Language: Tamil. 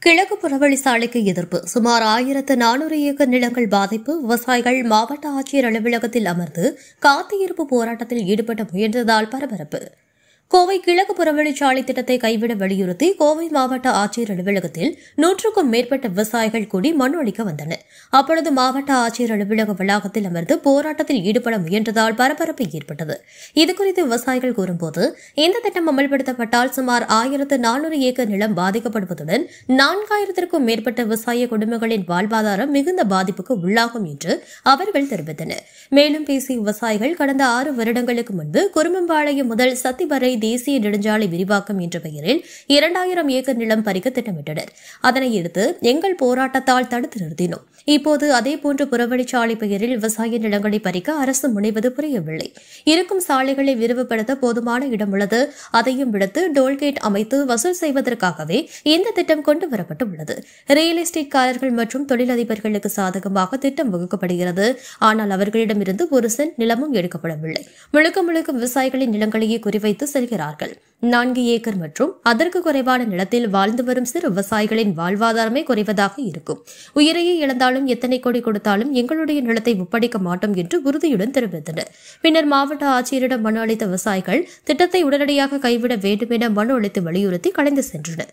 கிழக்கு புறவழி சாலைக்கு எதிர்ப்பு சுமார் 1400 ஏக்கர் நிலங்கள் பாதிப்பு. விவசாயிகள் மாவட்ட ஆட்சியர் அலுவலகத்தில் அமர்ந்து காத்திருப்பு போராட்டத்தில் ஈடுபட முயன்றதால் பரபரப்பு. கோவை கிழக்கு புறவழிச்சாலை திட்டத்தை கைவிட வலியுறுத்தி கோவை மாவட்ட ஆட்சியர் அலுவலகத்தில் 100க்கும் மேற்பட்ட விவசாயிகள் கூடி மனு அளிக்க வந்தனர். அப்பொழுது மாவட்ட ஆட்சியர் அலுவலக வளாகத்தில் அமர்ந்து போராட்டத்தில் ஈடுபட முயன்றதால் பரபரப்பு ஏற்பட்டது. இதுகுறித்து விவசாயிகள் கூறும்போது, இந்த திட்டம் அமல்படுத்தப்பட்டால் சுமார் 1400 ஏக்கர் நிலம் பாதிக்கப்படுவதுடன் 4000க்கும் மேற்பட்ட விவசாய குடும்பங்களின் வாழ்வாதாரம் மிகுந்த பாதிப்புக்கு உள்ளாகும் என்று அவர்கள் தெரிவித்தனர். மேலும் பேசிய விவசாயிகள், கடந்த 6 வருடங்களுக்கு முன்பு குருமம்பாளையம் முதல் சத்திவரை தேசிய நெடுஞ்சாலை விரிவாக்கம் என்ற பெயரில் 2000 ஏக்கர் நிலம் பறிக்க திட்டமிட்டனர். அதனையடுத்து எங்கள் போராட்டத்தால் தடுத்து நிறுத்தினோம். இப்போது அதேபோன்று புறவழிச்சாலை பெயரில் விவசாய நிலங்களை பறிக்க அரசு முனைவது புரியவில்லை. இருக்கும் சாலைகளை விரிவுபடுத்த போதுமான இடம் உள்ளது. அதையும் விடுத்து டோல்கேட் அமைத்து வசூல் செய்வதற்காகவே இந்த திட்டம் கொண்டுவரப்பட்டுள்ளது. ரியல் எஸ்டேட்காரர்கள் மற்றும் தொழிலதிபர்களுக்கு சாதகமாக திட்டம் வகுக்கப்படுகிறது. ஆனால் அவர்களிடமிருந்து ஒரு சென்ட் நிலமும் எடுக்கப்படவில்லை. முழுக்க முழுக்க விவசாயிகளின் நிலங்களையே குறிவைத்து செல்கிறார்கள். 4 ஏக்கர் மற்றும் அதற்கு குறைவான நிலத்தில் வாழ்ந்து வரும் சிறு விவசாயிகளின் வாழ்வாதாரமே குறைவதாக இருக்கும். உயிரையே இழந்தாலும் எத்தனை கோடி கொடுத்தாலும் எங்களுடைய நிலத்தை ஒப்படைக்க மாட்டோம் என்று உறுதியுடன் தெரிவித்தனர். பின்னர் மாவட்ட ஆட்சியரிடம் மனு அளித்த விவசாயிகள் திட்டத்தை உடனடியாக கைவிட வேண்டும் என மனு அளித்து வலியுறுத்தி கலைந்து சென்றனர்.